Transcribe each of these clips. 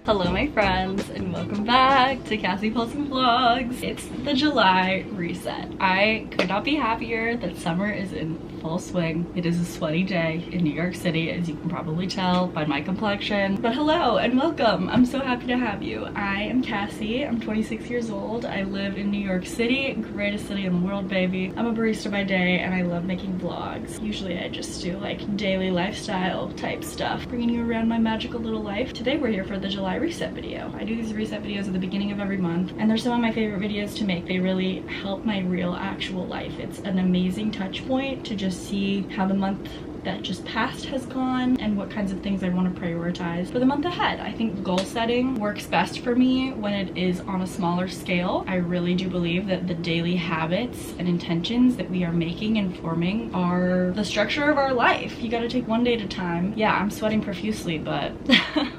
Hello my friends and welcome back to Cassie Paulsen Vlogs. It's the July reset. I could not be happier that summer is in full swing. It is a sweaty day in New York City, as you can probably tell by my complexion. But hello and welcome. I'm so happy to have you. I am Cassie. I'm 26 years old. I live in New York City, greatest city in the world, baby. I'm a barista by day and I love making vlogs. Usually I just do like daily lifestyle type stuff, bringing you around my magical little life. Today we're here for the July reset video. I do these reset videos at the beginning of every month and they're some of my favorite videos to make. They really help my real actual life. It's an amazing touch point to just see how the month that just passed has gone and what kinds of things I want to prioritize for the month ahead. I think goal setting works best for me when it is on a smaller scale. I really do believe that the daily habits and intentions that we are making and forming are the structure of our life. You got to take one day at a time. Yeah, I'm sweating profusely, but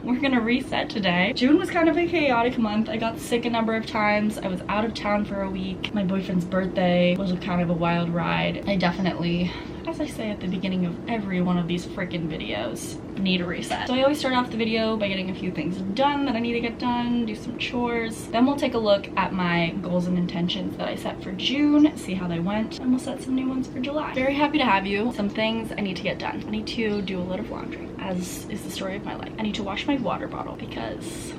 we're gonna reset today. June was kind of a chaotic month. I got sick a number of times. I was out of town for a week. My boyfriend's birthday was kind of a wild ride. I definitely, as I say at the beginning of every one of these freaking videos, need a reset. So I always start off the video by getting a few things done that I need to get done, do some chores. Then we'll take a look at my goals and intentions that I set for June, see how they went, and we'll set some new ones for July. Very happy to have you. Some things I need to get done. I need to do a load of laundry, as is the story of my life. I need to wash my water bottle because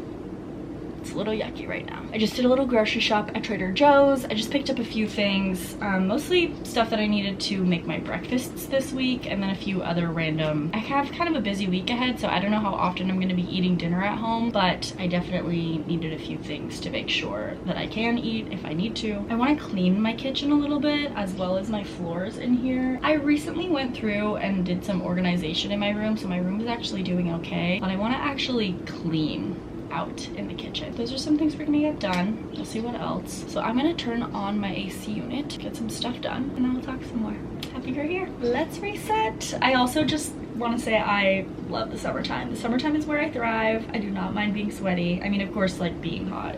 it's a little yucky right now. I just did a little grocery shop at Trader Joe's. I just picked up a few things, mostly stuff that I needed to make my breakfasts this week, and then a few other random. I have kind of a busy week ahead, so I don't know how often I'm going to be eating dinner at home, but I definitely needed a few things to make sure that I can eat if I need to. I want to clean my kitchen a little bit, as well as my floors in here. I recently went through and did some organization in my room, so my room is actually doing okay, but I want to actually clean out in the kitchen. Those are some things we're gonna get done. We'll see what else. So I'm gonna turn on my AC unit, get some stuff done, and then we'll talk some more. Happy you're here. Let's reset. I also just want to say I love the summertime. The summertime is where I thrive. I do not mind being sweaty. I mean, of course, like being hot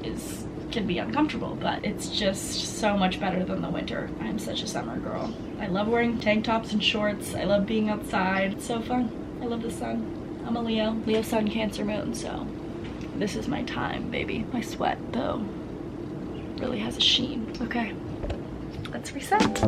can be uncomfortable, but it's just so much better than the winter. I'm such a summer girl. I love wearing tank tops and shorts. I love being outside. It's so fun. I love the sun. I'm a Leo. Leo, sun, Cancer, moon, so this is my time, baby. My sweat, though, really has a sheen. Okay, let's reset.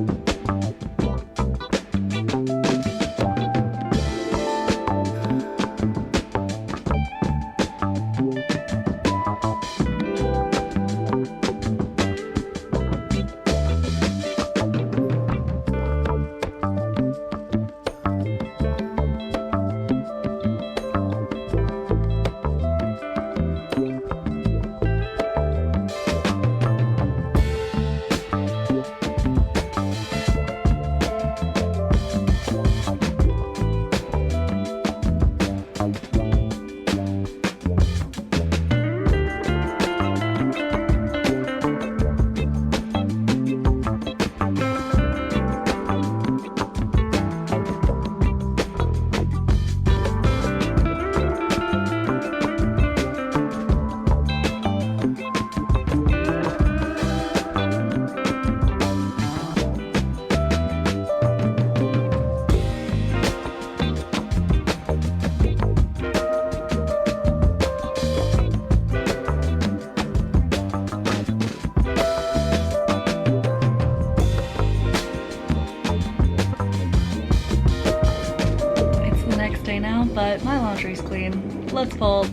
Now, but my laundry's clean. Let's fold.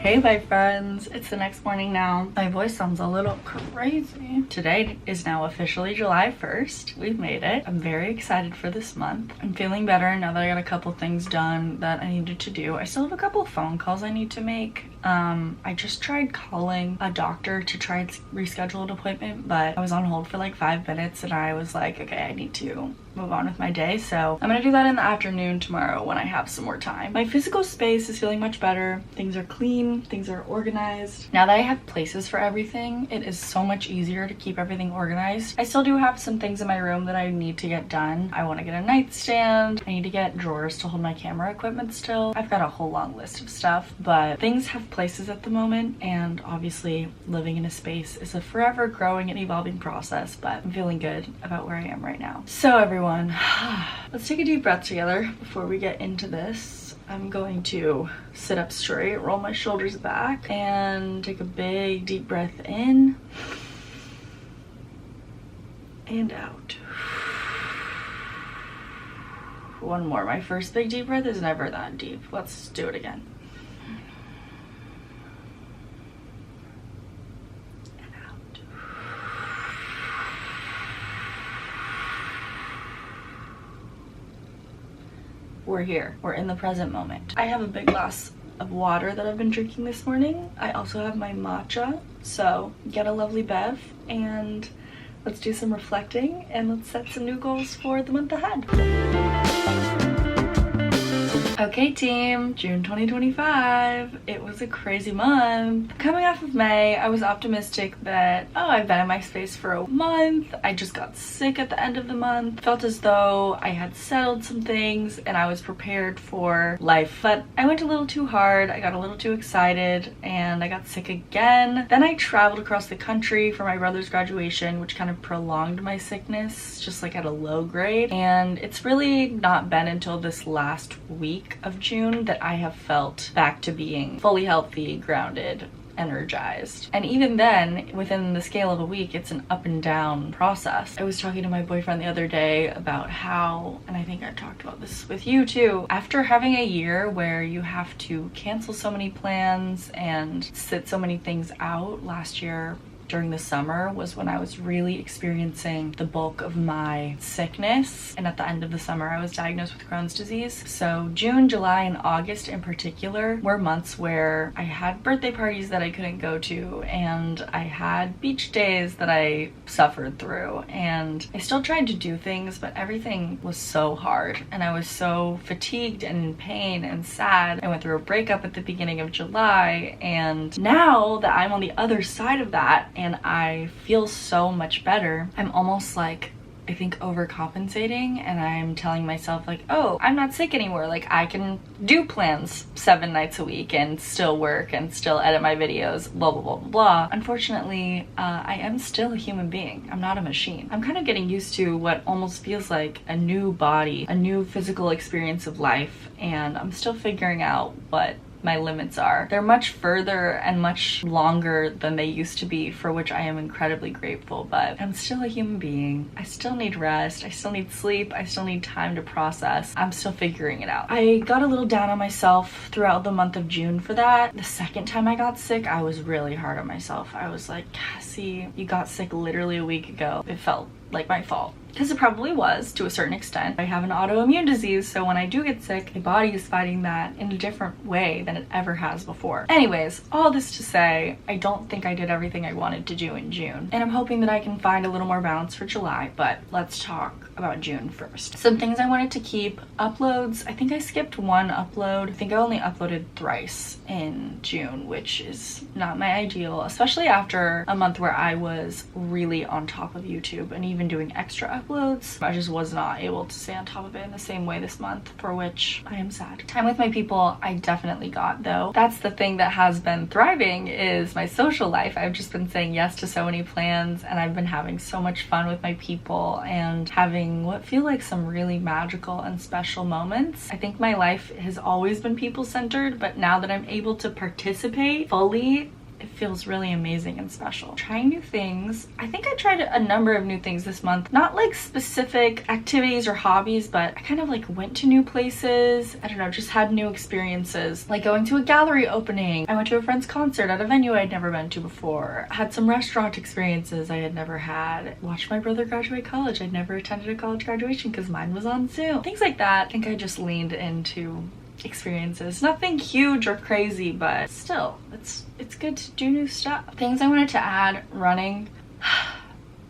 Hey my friends, it's the next morning now. My voice sounds a little crazy. Today is now officially July 1st. We've made it. I'm very excited for this month. I'm feeling better now that I got a couple things done that I needed to do. I still have a couple of phone calls I need to make. I just tried calling a doctor to try and reschedule an appointment, but I was on hold for like 5 minutes and I was like, okay, I need to move on with my day. So I'm gonna do that in the afternoon tomorrow when I have some more time. My physical space is feeling much better. Things are clean, things are organized. Now that I have places for everything, it is so much easier to keep everything organized. I still do have some things in my room that I need to get done. I want to get a nightstand. I need to get drawers to hold my camera equipment still. I've got a whole long list of stuff, but things have places at the moment, and obviously living in a space is a forever growing and evolving process, but I'm feeling good about where I am right now. So everyone, let's take a deep breath together before we get into this. I'm going to sit up straight, roll my shoulders back, and take a big deep breath in and out. One more. My first big deep breath is never that deep. Let's do it again. We're here. We're in the present moment. I have a big glass of water that I've been drinking this morning. I also have my matcha. So get a lovely bev and let's do some reflecting and let's set some new goals for the month ahead. Okay team, June 2025. It was a crazy month. Coming off of May, I was optimistic that, oh, I've been in my space for a month. I just got sick at the end of the month. Felt as though I had settled some things and I was prepared for life. But I went a little too hard. I got a little too excited and I got sick again. Then I traveled across the country for my brother's graduation, which kind of prolonged my sickness, just like at a low grade. And it's really not been until this last week of June that I have felt back to being fully healthy, grounded, energized. And even then, within the scale of a week, it's an up and down process. I was talking to my boyfriend the other day about how, and I think I talked about this with you too, after having a year where you have to cancel so many plans and sit so many things out, last year during the summer was when I was really experiencing the bulk of my sickness, and at the end of the summer I was diagnosed with Crohn's disease. So June, July, and August in particular were months where I had birthday parties that I couldn't go to, and I had beach days that I suffered through, and I still tried to do things, but everything was so hard and I was so fatigued and in pain and sad. I went through a breakup at the beginning of July, and now that I'm on the other side of that and I feel so much better, I'm almost like, I think, overcompensating, and I'm telling myself like, oh, I'm not sick anymore. Like I can do plans 7 nights a week and still work and still edit my videos, blah, blah, blah, blah, blah. Unfortunately, I am still a human being. I'm not a machine. I'm kind of getting used to what almost feels like a new body, a new physical experience of life, and I'm still figuring out what my limits are. They're much further and much longer than they used to be, for which I am incredibly grateful, but I'm still a human being. I still need rest, I still need sleep, I still need time to process. I'm still figuring it out. I got a little down on myself throughout the month of June for that. The second time I got sick, I was really hard on myself. I was like, Cassie, you got sick literally a week ago. It felt like my fault. Because it probably was, to a certain extent. I have an autoimmune disease, so when I do get sick, my body is fighting that in a different way than it ever has before. Anyways, all this to say, I don't think I did everything I wanted to do in June, and I'm hoping that I can find a little more balance for July, but let's talk about June first. Some things I wanted to keep: uploads. I think I skipped one upload. I think I only uploaded thrice in June, which is not my ideal, especially after a month where I was really on top of YouTube and even doing extra uploads. I just was not able to stay on top of it in the same way this month, for which I am sad. Time with my people I definitely got though. That's the thing that has been thriving, is my social life. I've just been saying yes to so many plans, and I've been having so much fun with my people and having what feel like some really magical and special moments. I think my life has always been people-centered, but now that I'm able to participate fully, it feels really amazing and special. Trying new things. I think I tried a number of new things this month. Not like specific activities or hobbies, but I kind of like went to new places. I don't know, just had new experiences. Like going to a gallery opening. I went to a friend's concert at a venue I'd never been to before. Had some restaurant experiences I had never had. Watched my brother graduate college. I'd never attended a college graduation because mine was on Zoom. Things like that. I think I just leaned into experiences. Nothing huge or crazy, but still, it's good to do new stuff. Things I wanted to add, running.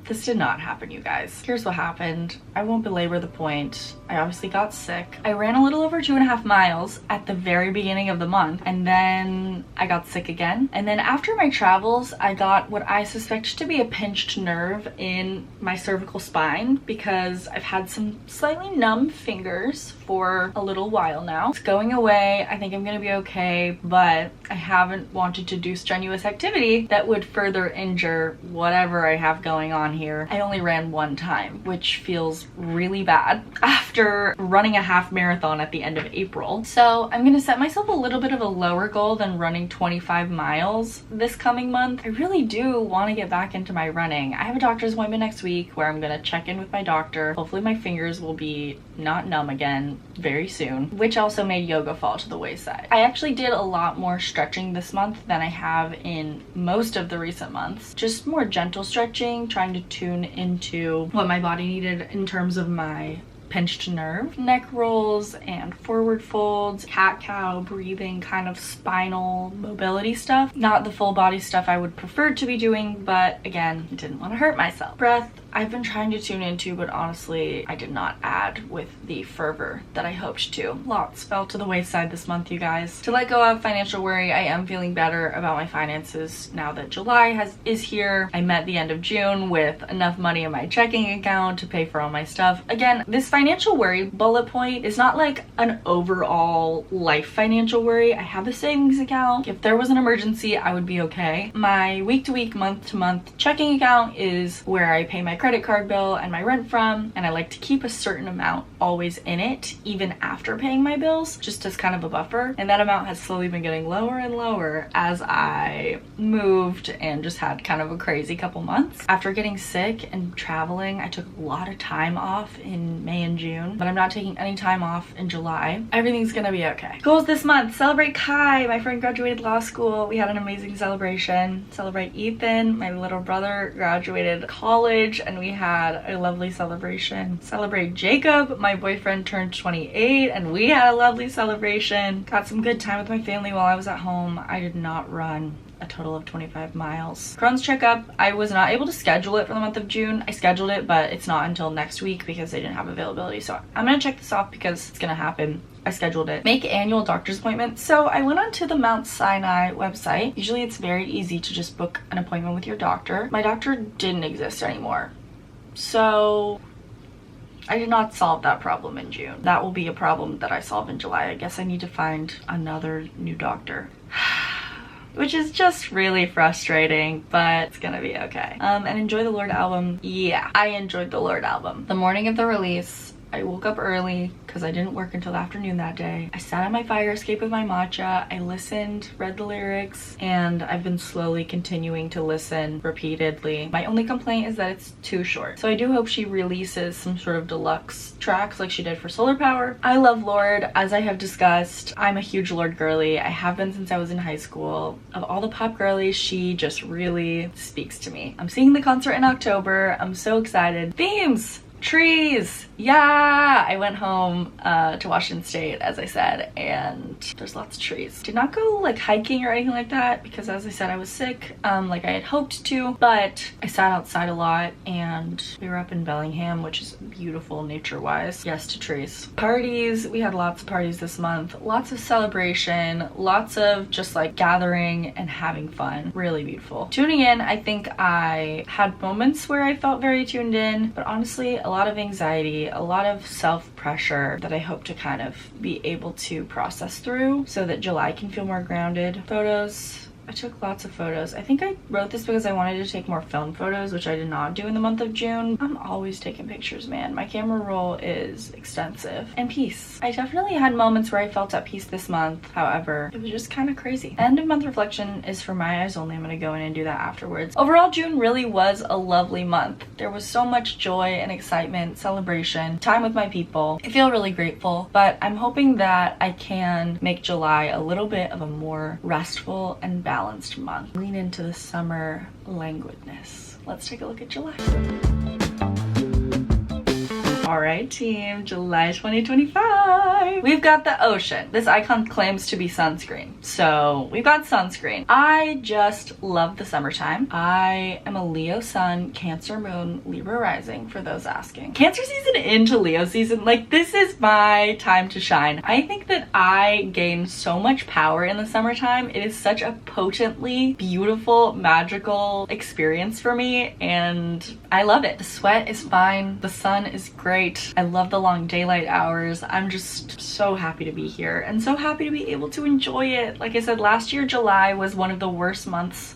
This did not happen, you guys. Here's what happened. I won't belabor the point. I obviously got sick. I ran a little over 2.5 miles at the very beginning of the month, and then I got sick again. And then after my travels, I got what I suspect to be a pinched nerve in my cervical spine because I've had some slightly numb fingers for a little while now. It's going away. I think I'm gonna be okay, but I haven't wanted to do strenuous activity that would further injure whatever I have going on here. I only ran one time, which feels really bad after running a half marathon at the end of April. So I'm gonna set myself a little bit of a lower goal than running 25 miles this coming month. I really do want to get back into my running. I have a doctor's appointment next week where I'm gonna check in with my doctor. Hopefully my fingers will be not numb again very soon, which also made yoga fall to the wayside. I actually did a lot more stretching this month than I have in most of the recent months. Just more gentle stretching, trying to tune into what my body needed in terms of my pinched nerve. Neck rolls and forward folds, cat-cow breathing, kind of spinal mobility stuff. Not the full body stuff I would prefer to be doing, but again, I didn't want to hurt myself. Breath, I've been trying to tune into, but honestly, I did not add with the fervor that I hoped to. Lots fell to the wayside this month, you guys. To let go of financial worry, I am feeling better about my finances now that July is here. I met the end of June with enough money in my checking account to pay for all my stuff. Again, this financial worry bullet point is not like an overall life financial worry. I have a savings account. If there was an emergency, I would be okay. My week-to-week, month-to-month checking account is where I pay my credit card bill and my rent from, and I like to keep a certain amount always in it, even after paying my bills, just as kind of a buffer. And that amount has slowly been getting lower and lower as I moved and just had kind of a crazy couple months. After getting sick and traveling, I took a lot of time off in May and June, but I'm not taking any time off in July. Everything's gonna be okay. Goals this month: celebrate Kai. My friend graduated law school. We had an amazing celebration. Celebrate Ethan, my little brother, graduated college, and we had a lovely celebration. Celebrate Jacob, my boyfriend, turned 28, and we had a lovely celebration. Got some good time with my family while I was at home. I did not run a total of 25 miles. Crohn's checkup, I was not able to schedule it for the month of June. I scheduled it, but it's not until next week because they didn't have availability. So I'm gonna check this off because it's gonna happen. I scheduled it. Make annual doctor's appointments. So I went onto the Mount Sinai website. Usually it's very easy to just book an appointment with your doctor. My doctor didn't exist anymore. So I did not solve that problem in June. That will be a problem that I solve in July. I guess I need to find another new doctor. Which is just really frustrating, but it's gonna be okay. And Enjoy the Lord album. Yeah, I enjoyed the Lord album. The morning of the release, I woke up early because I didn't work until the afternoon that day. I sat on my fire escape with my matcha. I listened, read the lyrics, and I've been slowly continuing to listen repeatedly. My only complaint is that it's too short. So I do hope she releases some sort of deluxe tracks like she did for Solar Power. I love Lorde, as I have discussed. I'm a huge Lorde girly. I have been since I was in high school. Of all the pop girlies, she just really speaks to me. I'm seeing the concert in October. I'm so excited. Themes! Trees! Yeah! I went home to Washington State, as I said, and there's lots of trees. Did not go like hiking or anything like that because, as I said, I was sick like I had hoped to, but I sat outside a lot and we were up in Bellingham, which is beautiful nature-wise. Yes to trees. Parties. We had lots of parties this month. Lots of celebration. Lots of just like gathering and having fun. Really beautiful. Tuning in, I think I had moments where I felt very tuned in, but honestly, a lot of anxiety, a lot of self-pressure that I hope to kind of be able to process through so that July can feel more grounded. Photos, I took lots of photos. I think I wrote this because I wanted to take more film photos, which I did not do in the month of June. I'm always taking pictures, man. My camera roll is extensive. And peace. I definitely had moments where I felt at peace this month. However, it was just kind of crazy. End of month reflection is for my eyes only. I'm gonna go in and do that afterwards. Overall, June really was a lovely month. There was so much joy and excitement, celebration, time with my people. I feel really grateful, but I'm hoping that I can make July a little bit of a more restful and balanced month. Lean into the summer languidness. Let's take a look at July. All right, team, July 2025. We've got the ocean. This icon claims to be sunscreen. So we've got sunscreen. I just love the summertime. I am a Leo sun, Cancer moon, Libra rising, for those asking. Cancer season into Leo season, like this is my time to shine. I think that I gain so much power in the summertime. It is such a potently beautiful, magical experience for me, and I love it. The sweat is fine. The sun is great. I love the long daylight hours. I'm just so happy to be here and so happy to be able to enjoy it. Like I said, last year, July was one of the worst months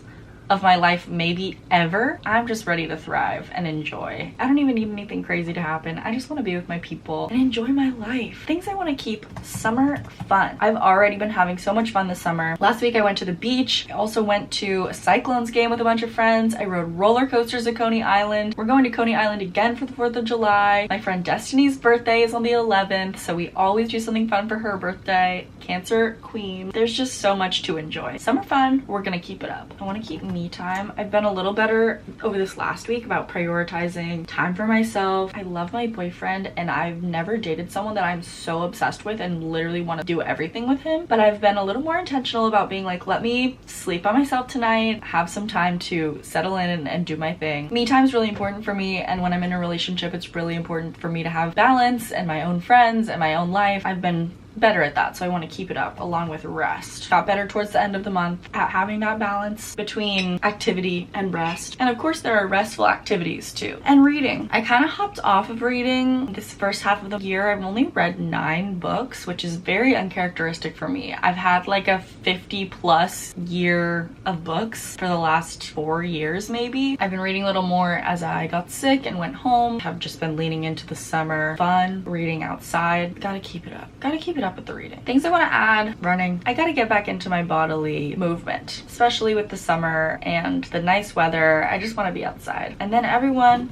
of my life, maybe ever. I'm just ready to thrive and enjoy. I don't even need anything crazy to happen. I just want to be with my people and enjoy my life. Things I want to keep: summer fun. I've already been having so much fun this summer. Last week I went to the beach. I also went to a Cyclones game with a bunch of friends. I rode roller coasters at Coney Island. We're going to Coney Island again for the 4th of July. My friend Destiny's birthday is on the 11th, so we always do something fun for her birthday. Cancer queen. There's just so much to enjoy. Summer fun, we're gonna keep it up. I want to keep me time. I've been a little better over this last week about prioritizing time for myself. I love my boyfriend, and I've never dated someone that I'm so obsessed with and literally want to do everything with him, but I've been a little more intentional about being like, let me sleep by myself tonight, have some time to settle in and do my thing. Me time is really important for me, and when I'm in a relationship, it's really important for me to have balance and my own friends and my own life. I've been better at that, so I want to keep it up, along with rest. Got better towards the end of the month at having that balance between activity and rest. And of course there are restful activities too. And reading. I kind of hopped off of reading this first half of the year. I've only read 9 books, which is very uncharacteristic for me. I've had like a 50+ year of books for the last 4 years maybe. I've been reading a little more as I got sick and went home. Have just been leaning into the summer fun, reading outside. Gotta keep it up. Gotta keep it up with the reading. Things I want to add: running. I gotta get back into my bodily movement, especially with the summer and the nice weather. I just want to be outside. And then everyone,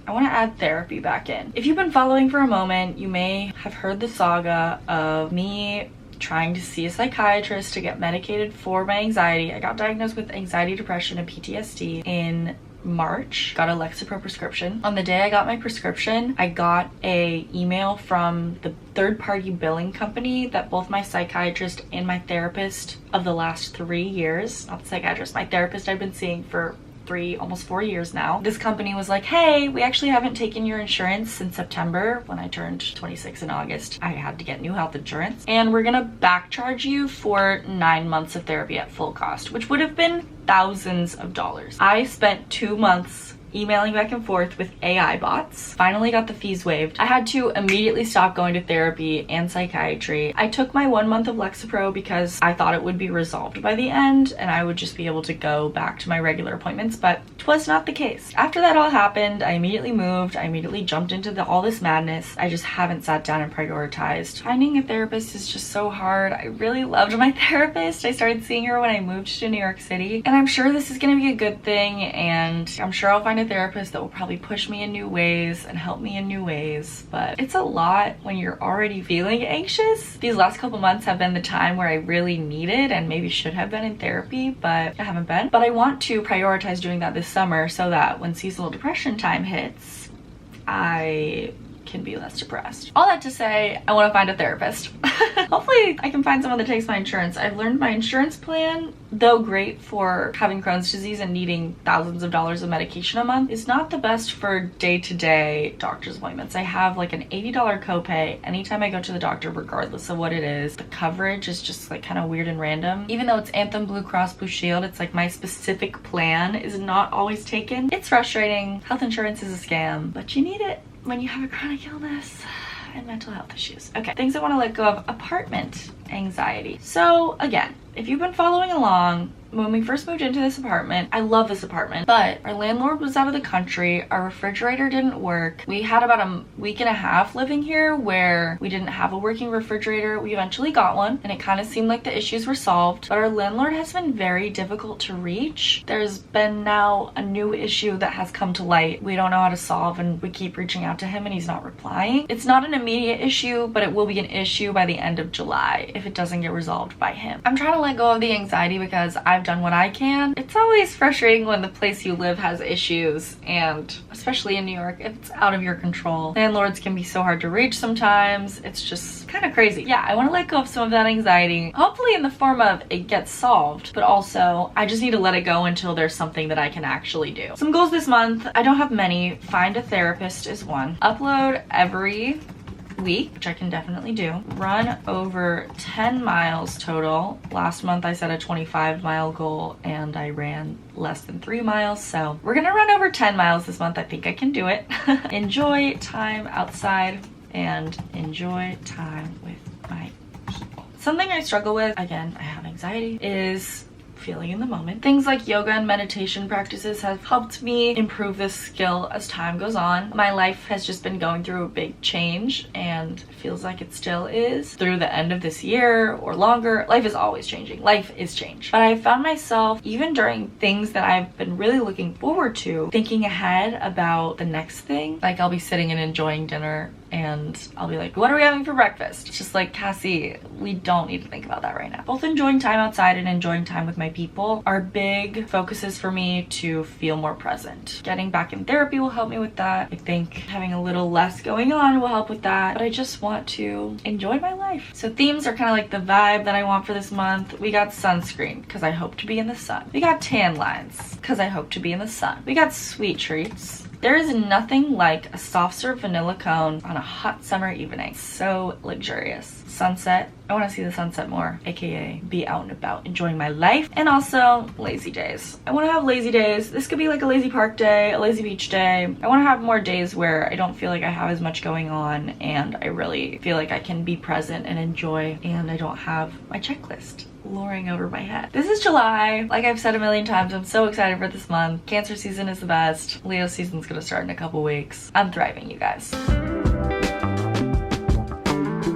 I want to add therapy back in. If you've been following for a moment, you may have heard the saga of me trying to see a psychiatrist to get medicated for my anxiety. I got diagnosed with anxiety, depression, and PTSD in March. Got a Lexapro prescription. On the day I got my prescription, I got a email from the third-party billing company that both my psychiatrist and my therapist of the last 3 years, not the psychiatrist, my therapist I've been seeing for almost 4 years now. This company was like, hey, we actually haven't taken your insurance since September. When I turned 26 in August, I had to get new health insurance, and we're gonna back charge you for 9 months of therapy at full cost, which would have been thousands of dollars. I spent 2 months emailing back and forth with AI bots. Finally got the fees waived. I had to immediately stop going to therapy and psychiatry. I took my 1 month of Lexapro because I thought it would be resolved by the end and I would just be able to go back to my regular appointments, but it was not the case. After that all happened, I immediately moved. I immediately jumped into all this madness. I just haven't sat down and prioritized. Finding a therapist is just so hard. I really loved my therapist. I started seeing her when I moved to New York City, and I'm sure this is gonna be a good thing, and I'm sure I'll find a therapist that will probably push me in new ways and help me in new ways, but it's a lot when you're already feeling anxious. These last couple months have been the time where I really needed and maybe should have been in therapy, but I haven't been. But I want to prioritize doing that this summer so that when seasonal depression time hits, I can be less depressed. All that to say, I want to find a therapist. Hopefully I can find someone that takes my insurance. I've learned my insurance plan, though great for having Crohn's disease and needing thousands of dollars of medication a month, is not the best for day-to-day doctor's appointments. I have like an $80 copay anytime I go to the doctor, regardless of what it is. The coverage is just like kind of weird and random. Even though it's Anthem, Blue Cross, Blue Shield, it's like my specific plan is not always taken. It's frustrating. Health insurance is a scam, but you need it when you have a chronic illness and mental health issues. Okay, things I want to let go of: apartment anxiety. So again, if you've been following along, when we first moved into this apartment, I love this apartment, but our landlord was out of the country. Our refrigerator didn't work. We had about a week and a half living here where we didn't have a working refrigerator. We eventually got one, and it kind of seemed like the issues were solved, but our landlord has been very difficult to reach. There's been now a new issue that has come to light we don't know how to solve, and we keep reaching out to him and he's not replying. It's not an immediate issue, but it will be an issue by the end of July if it doesn't get resolved by him. I'm trying to let go of the anxiety because I've done what I can. It's always frustrating when the place you live has issues, and especially in New York, it's out of your control. Landlords can be so hard to reach sometimes. It's just kind of crazy. Yeah, I want to let go of some of that anxiety, hopefully in the form of it gets solved, but also I just need to let it go until there's something that I can actually do. Some goals this month, I don't have many. Find a therapist is one. Upload every week, which I can definitely do. Run over 10 miles total. Last month I set a 25-mile goal and I ran less than 3 miles, so we're gonna run over 10 miles this month. I think I can do it. Enjoy time outside and enjoy time with my people. Something I struggle with, again, I have anxiety, is feeling in the moment. Things like yoga and meditation practices have helped me improve this skill as time goes on. My life has just been going through a big change, and it feels like it still is through the end of this year or longer. Life is always changing. Life is change. But I found myself, even during things that I've been really looking forward to, thinking ahead about the next thing. Like I'll be sitting and enjoying dinner and I'll be like, what are we having for breakfast? It's just like, Cassie, we don't need to think about that right now. Both enjoying time outside and enjoying time with my people are big focuses for me to feel more present. Getting back in therapy will help me with that. I think having a little less going on will help with that, but I just want to enjoy my life. So themes are kind of like the vibe that I want for this month. We got sunscreen because I hope to be in the sun. We got tan lines because I hope to be in the sun. We got sweet treats. There is nothing like a soft serve vanilla cone on a hot summer evening. So luxurious. Sunset. I want to see the sunset more, aka be out and about enjoying my life. And also lazy days. I want to have lazy days. This could be like a lazy park day, a lazy beach day. I want to have more days where I don't feel like I have as much going on and I really feel like I can be present and enjoy, and I don't have my checklist luring over my head. This is July. Like I've said a million times, I'm so excited for this month. Cancer season is the best. Leo season's gonna start in a couple weeks. I'm thriving, you guys.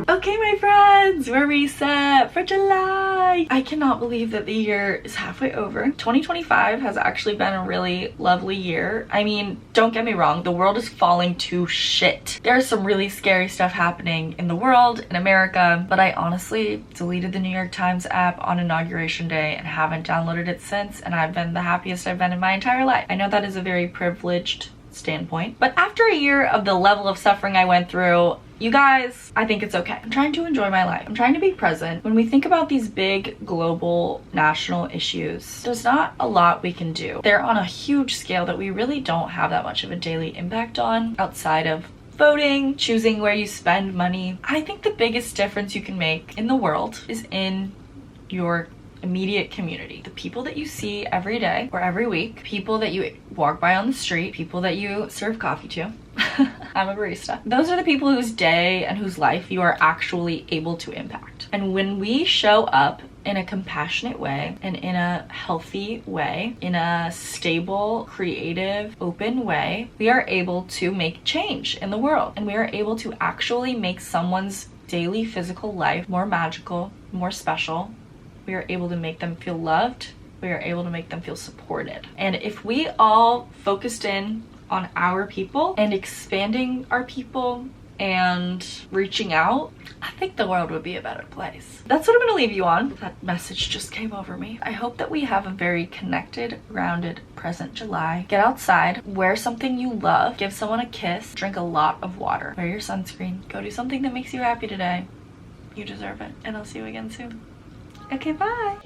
Okay, my friends, we're reset for July. I cannot believe that the year is halfway over. 2025 has actually been a really lovely year. I mean, don't get me wrong, the world is falling to shit. There's some really scary stuff happening in the world, in America, but I honestly deleted the New York Times app on Inauguration Day and haven't downloaded it since, and I've been the happiest I've been in my entire life. I know that is a very privileged standpoint, but after a year of the level of suffering I went through, you guys, I think it's okay. I'm trying to enjoy my life. I'm trying to be present. When we think about these big global national issues, there's not a lot we can do. They're on a huge scale that we really don't have that much of a daily impact on outside of voting, choosing where you spend money. I think the biggest difference you can make in the world is in your immediate community. The people that you see every day or every week, people that you walk by on the street, people that you serve coffee to. I'm a barista. Those are the people whose day and whose life you are actually able to impact. And when we show up in a compassionate way and in a healthy way, in a stable, creative, open way, we are able to make change in the world. And we are able to actually make someone's daily physical life more magical, more special. We are able to make them feel loved. We are able to make them feel supported. And if we all focused in on our people and expanding our people and reaching out, I think the world would be a better place. That's what I'm gonna leave you on. That message just came over me. I hope that we have a very connected, grounded, present July. Get outside, wear something you love, give someone a kiss, drink a lot of water, wear your sunscreen, go do something that makes you happy today. You deserve it, and I'll see you again soon. Okay, bye.